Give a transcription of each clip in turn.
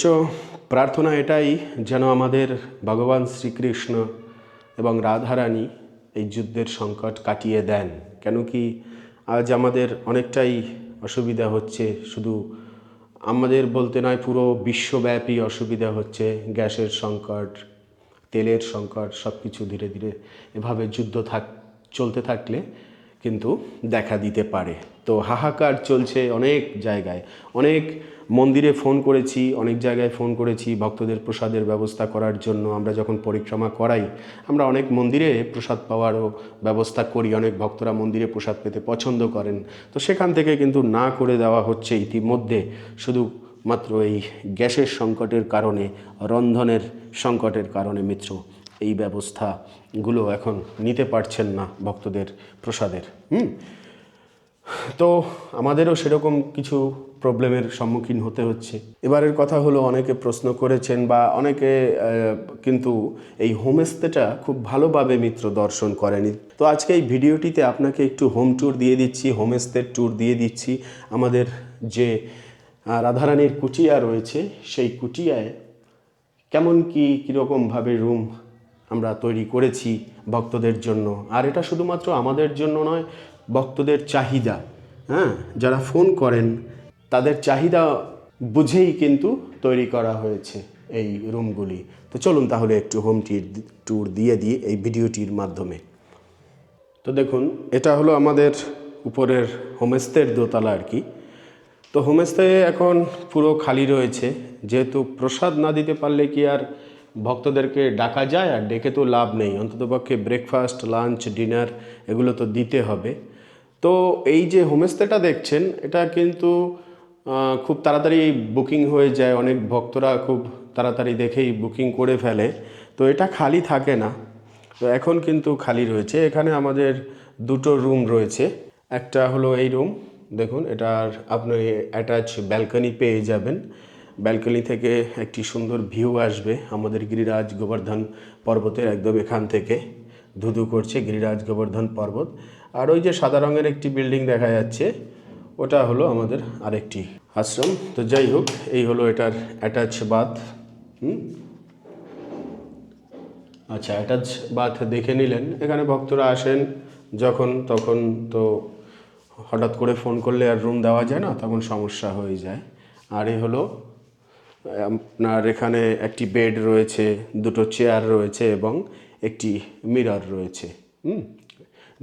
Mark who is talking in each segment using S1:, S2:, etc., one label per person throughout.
S1: সর্বোচ্চ প্রার্থনা এটাই যেন আমাদের ভগবান শ্রীকৃষ্ণ এবং রাধারানী এই যুদ্ধের সংকট কাটিয়ে দেন। কেন কি আজ আমাদের অনেকটাই অসুবিধা হচ্ছে, শুধু আমাদের বলতে নয়, পুরো বিশ্বব্যাপী অসুবিধা হচ্ছে। গ্যাসের সংকট, তেলের সংকট, সব কিছু ধীরে ধীরে এভাবে যুদ্ধ চলতে থাকলে কিন্তু দেখা দিতে পারে। তো হাহাকার চলছে অনেক জায়গায়, অনেক মন্দিরে ফোন করেছি, অনেক জায়গায় ফোন করেছি ভক্তদের প্রসাদের ব্যবস্থা করার জন্য। আমরা যখন পরিক্রমা করাই, আমরা অনেক মন্দিরে প্রসাদ পাওয়ারও ব্যবস্থা করি, অনেক ভক্তরা মন্দিরে প্রসাদ পেতে পছন্দ করেন। তো সেখান থেকে কিন্তু না করে দেওয়া হচ্ছে ইতিমধ্যে, শুধুমাত্র এই গ্যাসের সংকটের কারণে, রন্ধনের সংকটের কারণে মিত্র এই ব্যবস্থাগুলো এখন নিতে পারছেন না ভক্তদের প্রসাদের। তো আমাদেরও সেরকম কিছু প্রবলেমের সম্মুখীন হতে হচ্ছে। এবারের কথা হলো, অনেকে প্রশ্ন করেছেন বা অনেকে কিন্তু এই হোমস্টেটা খুব ভালোভাবে মিত্র দর্শন করেনি। তো আজকে এই ভিডিওটিতে আপনাকে একটু হোম ট্যুর দিয়ে দিচ্ছি, হোমস্টের ট্যুর দিয়ে দিচ্ছি। আমাদের যে রাধারানীর কুটিয়া রয়েছে, সেই কুটিয়ায় কেমন কীরকমভাবে রুম আমরা তৈরি করেছি ভক্তদের জন্য। আর এটা শুধুমাত্র আমাদের জন্য নয়, ভক্তদের চাহিদা, যারা ফোন করেন তাদের চাহিদা বুঝেই কিন্তু তৈরি করা হয়েছে এই রুমগুলি। তো চলুন তাহলে একটু হোম ট্যুর দিয়ে দিই এই ভিডিওটির মাধ্যমে। তো দেখুন, এটা হলো আমাদের উপরের হোমস্টের দোতলা আর কি। তো হোমস্টে এখন পুরো খালি রয়েছে, যেহেতু প্রসাদ না দিতে পারলে কি আর ভক্তদেরকে ডাকা যায়? আর ডেকে তো লাভ নেই, অন্ততপক্ষে ব্রেকফাস্ট, লাঞ্চ, ডিনার এগুলো তো দিতে হবে। তো এই যে হোমস্টেটা দেখছেন, এটা কিন্তু খুব তাড়াতাড়ি বুকিং হয়ে যায়, অনেক ভক্তরা খুব তাড়াতাড়ি দেখেই বুকিং করে ফেলে। তো এটা খালি থাকে না। তো এখন কিন্তু খালি রয়েছে। এখানে আমাদের দুটো রুম রয়েছে। একটা হলো এই রুম, দেখুন, এটার আপনি অ্যাটাচ ব্যালকনি পেয়ে যাবেন। ব্যালকনি থেকে একটি সুন্দর ভিউ আসবে আমাদের গিরিরাজ গোবর্ধন পর্বতের। একদম এখান থেকে ধুধু করছে গিরিরাজ গোবর্ধন পর্বত। আর ওই যে সাদা রঙের একটি বিল্ডিং দেখা যাচ্ছে, ওটা হলো আমাদের আরেকটি আশ্রম। তো যাই হোক, এই হলো এটার অ্যাটাচ বাথ। আচ্ছা, অ্যাটাচ বাথ দেখে নিলেন। এখানে ভক্তরা আসেন যখন তখন, তো হঠাৎ করে ফোন করলে আর রুম দেওয়া যায় না, তখন সমস্যা হয়ে যায়। আর এই হলো আপনার, এখানে একটি বেড রয়েছে, দুটো চেয়ার রয়েছে এবং একটি মিরর রয়েছে।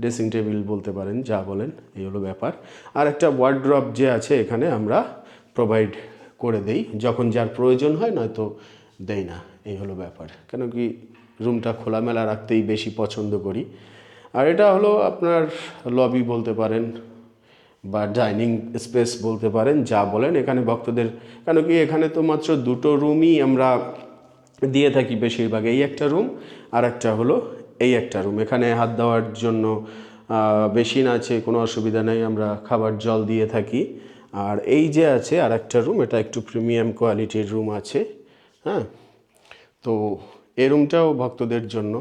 S1: ড্রেসিং টেবিল বলতে পারেন, যা বলেন, এই হলো ব্যাপার। আর একটা ওয়ার্ড্রপ যে আছে এখানে আমরা প্রোভাইড করে দেই, যখন যার প্রয়োজন হয়, নয়তো দেই না। এই হলো ব্যাপার। কেন কি রুমটা খোলামেলা রাখতেই বেশি পছন্দ করি। আর এটা হলো আপনার লবি বলতে পারেন বা ডাইনিং স্পেস বলতে পারেন, যা বলেন। এখানে ভক্তদের, কেন কি এখানে তো মাত্র দুটো রুমই আমরা দিয়ে থাকি বেশিরভাগ। এই একটা রুম আর একটা হলো এই একটা রুম। এখানে হাত দেওয়ার জন্য বেসিন আছে, কোনো অসুবিধা নেই। আমরা খাবার জল দিয়ে থাকি। আর এই যে আছে আর একটা রুম, এটা একটু প্রিমিয়াম কোয়ালিটির রুম আছে। তো এই রুমটাও ভক্তদের জন্য।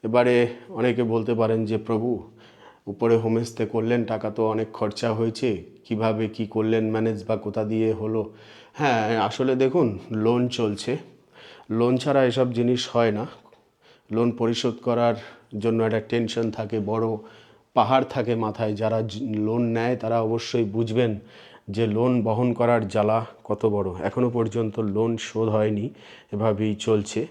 S1: এবারে অনেকে বলতে পারেন যে প্রভু, উপরে হোমস্টে করলেন, টাকা তো অনেক খরচা হয়েছে, কিভাবে কি করলেন ম্যানেজ, বা কোথা দিয়ে হলো? হ্যাঁ, আসলে দেখুন, লোন চলছে। লোন ছাড়া এসব জিনিস হয় না। লোন পরিশোধ করার জন্য একটা টেনশন থাকে, বড় পাহাড় থাকে মাথায়। যারা লোন নেয় তারা অবশ্যই বুঝবেন যে লোন বহন করার জ্বালা কত বড়। এখনও পর্যন্ত লোন শোধ হয়নি, এভাবেই চলছে।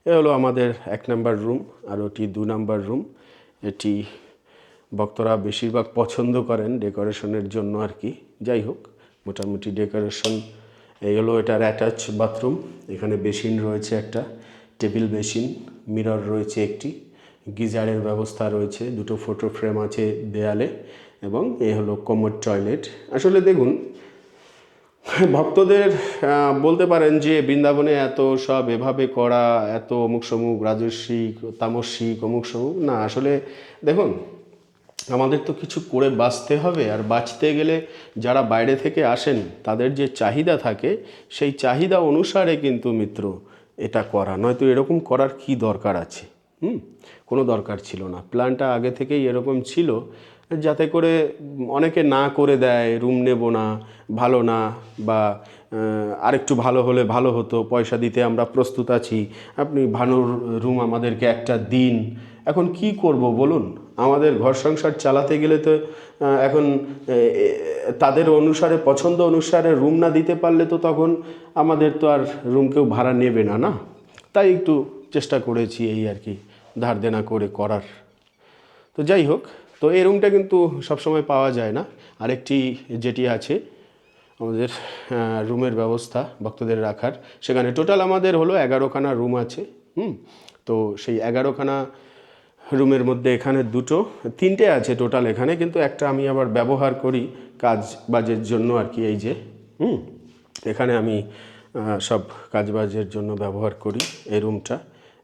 S1: এ হলো আমাদের 1 নম্বর রুম, আর ওটি 2 নম্বর রুম। এটি ভক্তরা বেশিরভাগ পছন্দ করেন ডেকোরেশনের জন্য আর কি। যাই হোক, মোটামুটি ডেকোরেশন। এই হলো এটার অ্যাটাচ বাথরুম। এখানে বেসিন রয়েছে, একটা টেবিল বেসিন, মিরর রয়েছে একটি, গিজারের ব্যবস্থা রয়েছে, দুটো ফটো ফ্রেম আছে দেয়ালে, এবং এই হলো কমোড টয়লেট। আসলে দেখুন, ভক্তদের বলতে পারেন যে বৃন্দাবনে এত সব এভাবে করা, এত অমুক সমুক রাজস্বিক, তামসিক, অমুক সমুক না। আসলে দেখুন, আমাদের তো কিছু করে বাঁচতে হবে। আর বাঁচতে গেলে যারা বাইরে থেকে আসেন, তাদের যে চাহিদা থাকে, সেই চাহিদা অনুসারে কিন্তু মিত্র এটা করা। নয়তো এরকম করার কি দরকার আছে? কোনো দরকার ছিল না। প্ল্যানটা আগে থেকেই এরকম ছিল যাতে করে অনেকে না করে দেয়, রুম নেব না, ভালো না, বা আরেকটু ভালো হলে ভালো হতো, পয়সা দিতে আমরা প্রস্তুত আছি, আপনি ভালো রুম আমাদেরকে একটা দিন। এখন কি করব বলুন? আমাদের ঘর সংসার চালাতে গেলে তো এখন তাদের অনুসারে, পছন্দ অনুসারে রুম না দিতে পারলে তো তখন আমাদের তো আর রুম কেউ ভাড়া নেবে না, না? তাই একটু চেষ্টা করেছি এই আর কি, ধার দেনা করে করার। তো যাই হোক, তো এই রুমটা কিন্তু সবসময় পাওয়া যায় না। আরেকটি যেটি আছে আমাদের রুমের ব্যবস্থা ভক্তদের রাখার, সেখানে টোটাল আমাদের হলো 11খানা রুম আছে। তো সেই 11খানা রুমের মধ্যে এখানে তিনটে আছে টোটাল এখানে, কিন্তু একটা আমি আবার ব্যবহার করি কাজ বাজের জন্য আর কি। এই যে এখানে আমি সব কাজবাজের জন্য ব্যবহার করি এই রুমটা।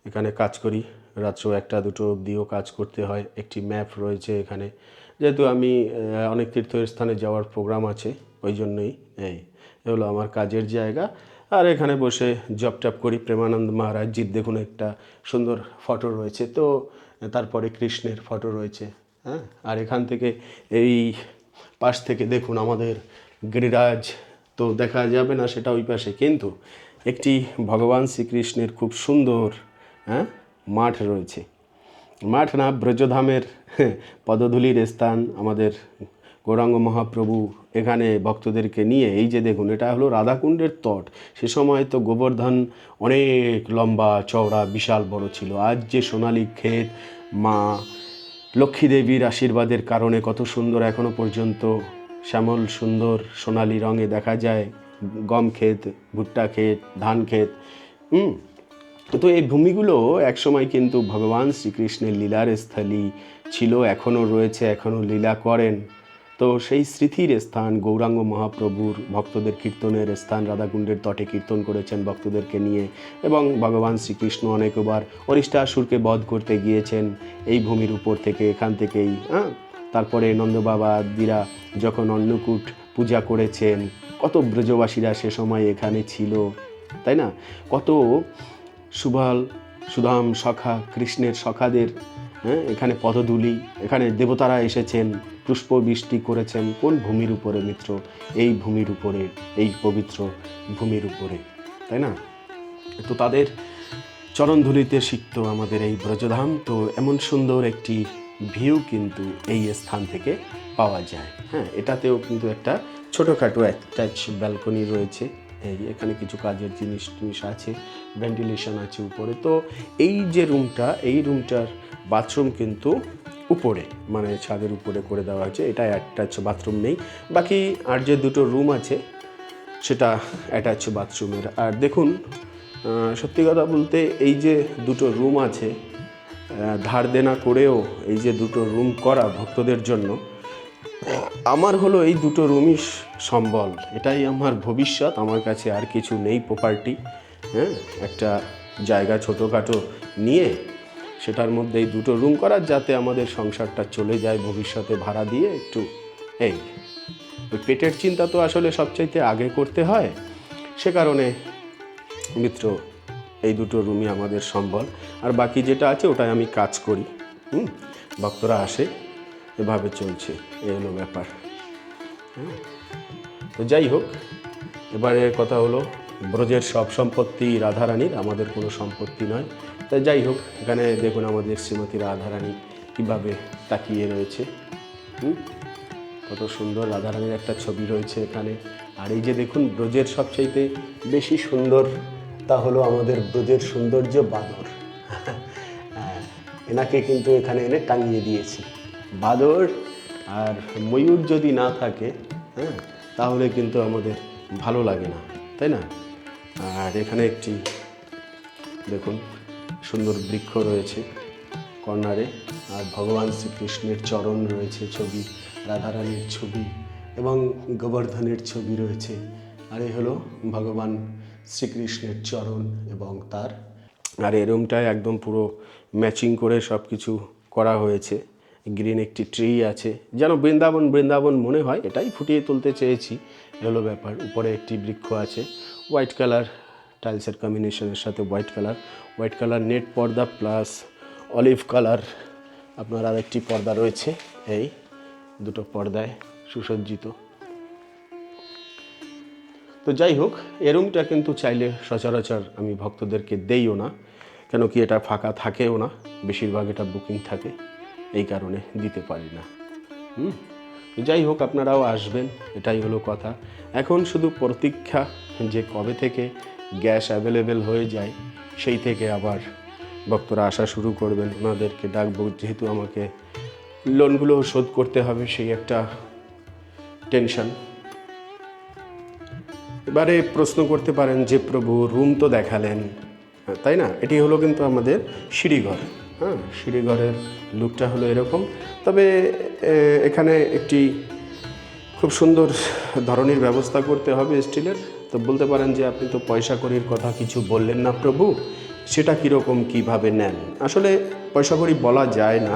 S1: এখানে কাজ করি, রাত্র 1টা 2টো অবধিও কাজ করতে হয়। একটি ম্যাপ রয়েছে এখানে, যেহেতু আমি অনেক তীর্থস্থানে যাওয়ার প্রোগ্রাম আছে, ওই জন্যই এই হলো আমার কাজের জায়গা। আর এখানে বসে জব টপ করি। প্রেমানন্দ মহারাজজির দেখুন একটা সুন্দর ফটো রয়েছে, তো তারপরে কৃষ্ণের ফটো রয়েছে। হ্যাঁ, আর এখান থেকে এই পাশ থেকে দেখুন আমাদের গিরিরাজ তো দেখা যাবে না, সেটা ওই পাশে, কিন্তু একটি ভগবান শ্রীকৃষ্ণের খুব সুন্দর মাঠ রয়েছে। মাঠ না, ব্রজধামের পদধূলির স্থান আমাদের গৌরাঙ্গ মহাপ্রভু এখানে ভক্তদেরকে নিয়ে, এই যে দেখুন এটা হলো রাধাকুণ্ডের তট। সে সময় তো গোবর্ধন অনেক লম্বা চওড়া বিশাল বড় ছিল। আজ যে সোনালী ক্ষেত, মা লক্ষ্মী দেবীর আশীর্বাদের কারণে কত সুন্দর এখনো পর্যন্ত শ্যামল সুন্দর সোনালী রঙে দেখা যায় গম ক্ষেত, ভুট্টা ক্ষেত, ধান ক্ষেত। তো এই ভূমিগুলো একসময় কিন্তু ভগবান শ্রীকৃষ্ণের লীলার স্থলী ছিল, এখনও রয়েছে, এখনও লীলা করেন। তো সেই স্মৃতির স্থান, গৌরাঙ্গ মহাপ্রভুর ভক্তদের কীর্তনের স্থান, রাধাকুণ্ডের তটে কীর্তন করেছেন ভক্তদেরকে নিয়ে, এবং ভগবান শ্রীকৃষ্ণ অনেকবার অরিষ্টাসুরকে বধ করতে গিয়েছেন এই ভূমির উপর থেকে, এখান থেকেই। তারপরে নন্দবাবা দিরা যখন অন্নকূট পূজা করেছেন, কত ব্রজবাসীরা সে সময় এখানে ছিল, তাই না? কত সুবাল সুদাম সখা, কৃষ্ণের সখাদের এখানে পদধূলি, এখানে দেবতারা এসেছেন, পুষ্প বৃষ্টি করেছেন। কোন ভূমির উপরে মিত্র? এই ভূমির উপরে, এই পবিত্র ভূমির উপরে, তাই না? তো তাদের চরণধূলিতে সিক্ত আমাদের এই ব্রজধাম। তো এমন সুন্দর একটি ভিউ কিন্তু এই স্থান থেকে পাওয়া যায়। হ্যাঁ, এটাতেও কিন্তু একটা ছোটোখাটো অ্যাটাচ ব্যালকনি রয়েছে। এই এখানে কিছু কাজের জিনিস আছে, ভেন্টিলেশন আছে উপরে। তো এই যে রুমটা, এই রুমটার বাথরুম কিন্তু উপরে, মানে ছাদের উপরে করে দেওয়া হয়েছে। এটা অ্যাটাচ বাথরুম নেই, বাকি আর যে দুটো রুম আছে সেটা অ্যাটাচ বাথরুমের। আর দেখুন, সত্যি কথা বলতে এই যে দুটো রুম আছে, ধার দেনা করেও এই যে দুটো রুম করা ভক্তদের জন্য, আমার হলো এই দুটো রুমই সম্বল। এটাই আমার ভবিষ্যৎ, আমার কাছে আর কিছু নেই প্রপার্টি। হ্যাঁ, একটা জায়গা ছোটোখাটো নিয়ে সেটার মধ্যে এই দুটো রুম করার, যাতে আমাদের সংসারটা চলে যায় ভবিষ্যতে ভাড়া দিয়ে একটু। এই ওই পেটের চিন্তা তো আসলে সবচাইতে আগে করতে হয়, সে কারণে মিত্র এই দুটো রুমই আমাদের সম্বল। আর বাকি যেটা আছে ওটাই আমি কাজ করি। ভক্তরা আসে, এভাবে চলছে, এই হলো ব্যাপার। তো যাই হোক, এবারে কথা হলো, ব্রজের সব সম্পত্তি রাধারানীর, আমাদের কোনো সম্পত্তি নয়। তাই যাই হোক, এখানে দেখুন আমাদের শ্রীমতী রাধারানী কীভাবে তাকিয়ে রয়েছে। কত সুন্দর রাধারানীর একটা ছবি রয়েছে এখানে। আর এই যে দেখুন, ব্রজের সবচাইতে বেশি সুন্দর তা হলো আমাদের ব্রজের সৌন্দর্য বাদর। এনাকে কিন্তু এখানে এনে টাঙিয়ে দিয়েছি। বাদর আর ময়ূর যদি না থাকে, তাহলে কিন্তু আমাদের ভালো লাগে না, তাই না? আর এখানে একটি দেখুন সুন্দর বৃক্ষ রয়েছে কর্নারে, আর ভগবান শ্রীকৃষ্ণের চরণ রয়েছে ছবি, রাধারানীর ছবি এবং গোবর্ধনের ছবি রয়েছে। আর এই হলো ভগবান শ্রীকৃষ্ণের চরণ এবং তার। আর এই রুমটায় একদম পুরো ম্যাচিং করে সব কিছু করা হয়েছে। গ্রিন একটি ট্রি আছে, যেন বৃন্দাবন বৃন্দাবন মনে হয়, এটাই ফুটিয়ে তুলতে চেয়েছি। এগুলো ব্যাপার। উপরে একটি বৃক্ষ আছে, হোয়াইট কালার টাইলসের কম্বিনেশনের সাথে হোয়াইট কালার নেট পর্দা প্লাস অলিভ কালার আপনার আর একটি পর্দা রয়েছে। এই দুটো পর্দায় সুসজ্জিত। তো যাই হোক, এ রুমটা কিন্তু চাইলে সচরাচর আমি ভক্তদেরকে দেইও না, কেন কি এটা ফাঁকা থাকেও না, বেশিরভাগ এটা বুকিং থাকে, এই কারণে দিতে পারি না। তো যাই হোক, আপনারাও আসবেন, এটাই হলো কথা। এখন শুধু প্রতীক্ষা যে কবে থেকে গ্যাস অ্যাভেলেবেল হয়ে যায়, সেই থেকে আবার ভক্তরা আসা শুরু করবেন, ওনাদেরকে ডাকবো, যেহেতু আমাকে লোনগুলো শোধ করতে হবে, সেই একটা টেনশন। এবারে প্রশ্ন করতে পারেন যে প্রভু রুম তো দেখালেন, তাই না? এটি হলো কিন্তু আমাদের সিঁড়িঘর। হ্যাঁ, সিঁড়িঘরের লুকটা হলো এরকম। তবে এখানে একটি খুব সুন্দর ধরনের ব্যবস্থা করতে হবে স্টিলের। তো বলতে পারেন যে আপনি তো পয়সা কড়ির কথা কিছু বললেন না প্রভু, সেটা কীরকম কীভাবে নেন? আসলে পয়সা কড়ি বলা যায় না,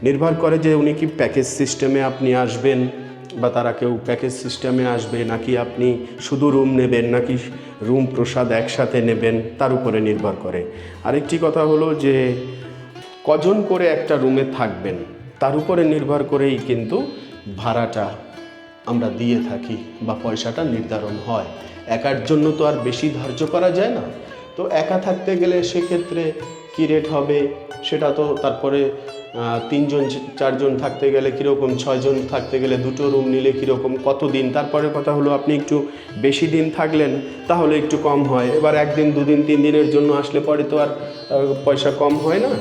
S1: নির্ভর করে যে উনি কি প্যাকেজ সিস্টেমে আপনি আসবেন, বা তারা কেউ প্যাকেজ সিস্টেমে আসবে, নাকি আপনি শুধু রুম নেবেন, নাকি রুম প্রসাদ একসাথে নেবেন, তার উপরে নির্ভর করে। আরেকটি কথা হলো যে কজন করে একটা রুমে থাকবেন, তার উপরে নির্ভর করেই কিন্তু ভাড়াটা আমরা দিয়ে থাকি বা পয়সাটা নির্ধারণ হয়। একার জন্য তো আর বেশি ধার্য করা যায় না। তো একা থাকতে গেলে সেক্ষেত্রে কী রেট হবে সেটা তো, তারপরে 3 জন 4 জন থাকতে গেলে কীরকম, 6 জন থাকতে গেলে 2টো রুম নিলে কীরকম, কত দিন। তারপরে কথা হলো আপনি একটু বেশি দিন থাকলেন তাহলে একটু কম হয়। এবার 1 দিন 2 দিন 3 দিনের জন্য আসলে পরে তো আর পয়সা কম হয় না।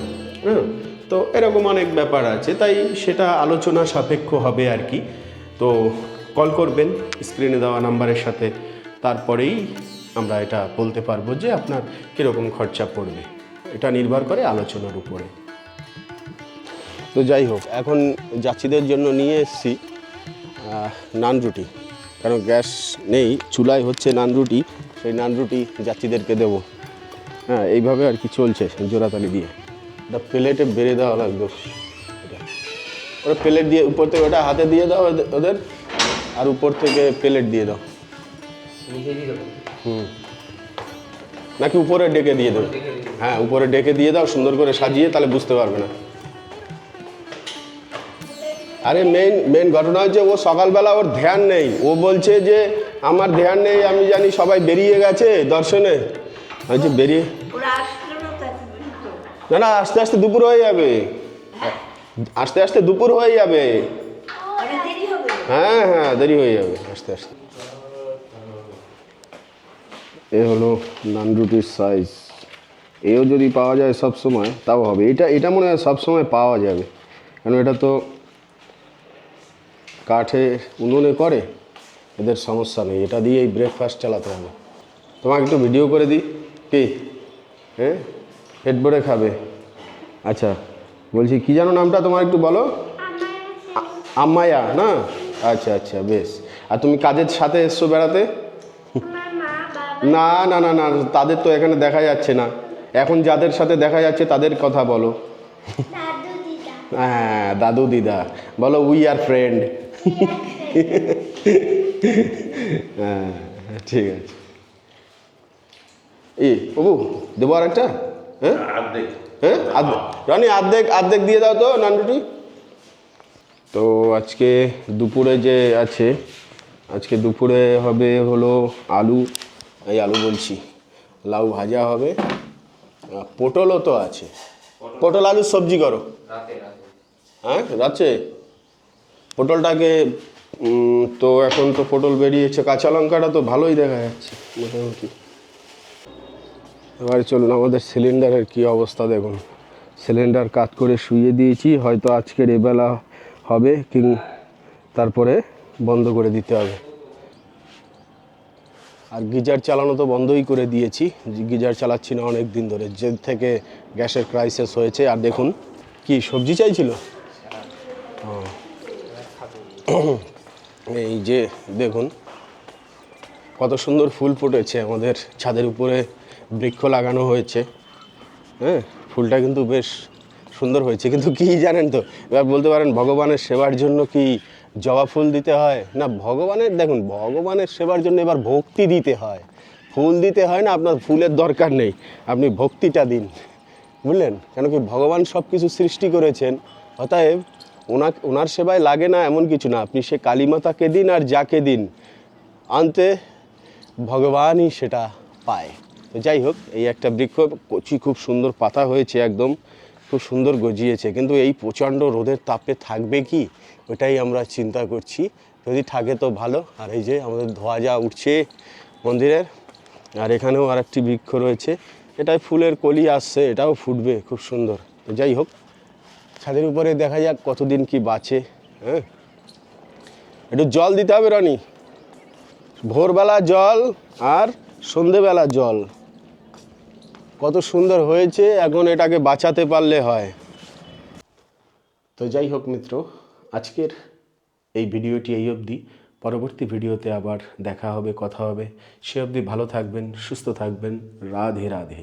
S1: হ্যাঁ, তো এরকম অনেক ব্যাপার আছে, তাই সেটা আলোচনা সাপেক্ষ হবে আর কি। তো কল করবেন স্ক্রিনে দেওয়া নাম্বারের সাথে, তারপরেই আমরা এটা বলতে পারবো যে আপনার কীরকম খরচা পড়বে। এটা নির্ভর করে আলোচনার উপরে। তো যাই হোক, এখন যাত্রীদের জন্য নিয়ে এসেছি নান রুটি, কারণ গ্যাস নেই, চুলায় হচ্ছে নান রুটি, সেই নান রুটি যাত্রীদেরকে দেবো। হ্যাঁ, এইভাবে আর কি চলছে জোড়াতালি দিয়ে। এটা প্লেটে বেড়ে দেওয়া লাগবে, ওরা প্লেট দিয়ে উপর থেকে ওটা হাতে দিয়ে দাও ওদের, আর উপর থেকে প্লেট দিয়ে দাও। নাকি উপরে ডেকে দিয়ে দাও? হ্যাঁ, উপরে ডেকে দিয়ে দাও সুন্দর করে সাজিয়ে, তাহলে বুঝতে পারবে না। আরে মেন ঘটনা হচ্ছে ও সকালবেলা ওর ধ্যান নেই, ও বলছে যে আমার ধ্যান নেই, আমি জানি সবাই বেরিয়ে গেছে দর্শনে। আচ্ছা, বেরিয়ে না, আস্তে আস্তে দুপুর হয়ে যাবে, আস্তে আস্তে দুপুর হয়ে যাবে। হ্যাঁ হ্যাঁ, দেরি হয়ে যাবে আস্তে আস্তে। এ হলো নান রুটির সাইজ। এও যদি পাওয়া যায় সব সময় তাও হবে। এটা মনে হয় সব সময় পাওয়া যাবে, কারণ এটা তো কাঠে উনুনে করে, এদের সমস্যা নেই, এটা দিয়েই ব্রেকফাস্ট চালাতে হবে। তোমাকে একটু ভিডিও করে দিই কি? হ্যাঁ, পেট ভরে খাবে। আচ্ছা, বলছি কি জানো নামটা তোমার, একটু বলো। আম্মায়া না? আচ্ছা আচ্ছা, বেশ। আর তুমি কাজের সাথে এসছো বেড়াতে? না না না না, তাদের তো এখানে দেখা যাচ্ছে না। এখন যাদের সাথে দেখা যাচ্ছে তাদের কথা বলো। হ্যাঁ, দাদু দিদা বলো, উই আর ফ্রেন্ড। হ্যাঁ, ঠিক আছে। বাবু দেবো আর একটা? হ্যাঁ হ্যাঁ, রানি আর্ধেক দিয়ে দাও তো নান রুটি। তো আজকে দুপুরে যে আছে, আজকে দুপুরে হবে হলো আলু বলছি, লাউ ভাজা হবে, পটলও তো আছে, পটল আলুর সবজি করো। হ্যাঁ, রাত্রে পটলটাকে তো এখন তো পটল বেরিয়েছে, কাঁচা লঙ্কাটা তো ভালোই দেখা যাচ্ছে মোটামুটি। এবার চলুন, আমাদের সিলিন্ডারের কি অবস্থা দেখুন। সিলিন্ডার কাট করে শুইয়ে দিয়েছি, হয়তো আজকের এবেলা হবে, তারপরে বন্ধ করে দিতে হবে। আর গিজার চালানো তো বন্ধই করে দিয়েছি, গিজার চালাচ্ছি না অনেক দিন ধরে, যে থেকে গ্যাসের ক্রাইসিস হয়েছে। আর দেখুন, কি সবজি চাইছিল, এই যে দেখুন কত সুন্দর ফুল ফুটেছে আমাদের ছাদের উপরে, বৃক্ষ লাগানো হয়েছে। হ্যাঁ, ফুলটা কিন্তু বেশ সুন্দর হয়েছে, কিন্তু কি জানেন তো, এবার বলতে পারেন ভগবানের সেবার জন্য কি জবা ফুল দিতে হয় না? দেখুন, ভগবানের সেবার জন্য এবার ভক্তি দিতে হয়, ফুল দিতে হয় না। আপনার ফুলের দরকার নেই, আপনি ভক্তিটা দিন, বুঝলেন? কেন কি ভগবান সব কিছু সৃষ্টি করেছেন, অতএব ওনার সেবায় লাগে না এমন কিছু না, আপনি সে কালীমাতাকে দিন আর যাকে দিন, আনতে ভগবানই সেটা পায়। তো যাই হোক, এই একটা বৃক্ষ কচি, খুব সুন্দর পাতা হয়েছে, একদম খুব সুন্দর গজিয়েছে, কিন্তু এই প্রচণ্ড রোদের তাপে থাকবে কি, ওটাই আমরা চিন্তা করছি। যদি থাকে তো ভালো। আর এই যে আমাদের ধ্বজা উঠছে মন্দিরের, আর এখানেও আর একটি বৃক্ষ রয়েছে, এটায় ফুলের কলি আসছে, এটাও ফুটবে খুব সুন্দর। তো যাই হোক, ছাদের উপরে দেখা যাক কতদিন কি বাঁচে। হ্যাঁ, একটু জল দিতে হবে রনি, ভোরবেলা জল আর সন্ধেবেলা জল। কত সুন্দর হয়েছে, এখন এটাকে বাঁচাতে পারলে হয়। তো যাই হোক মিত্র, আজকের এই ভিডিওটি এই অবধি। পরবর্তী ভিডিওতে আবার দেখা হবে, কথা হবে। সে অবধি ভালো থাকবেন, সুস্থ থাকবেন। রাধে রাধে।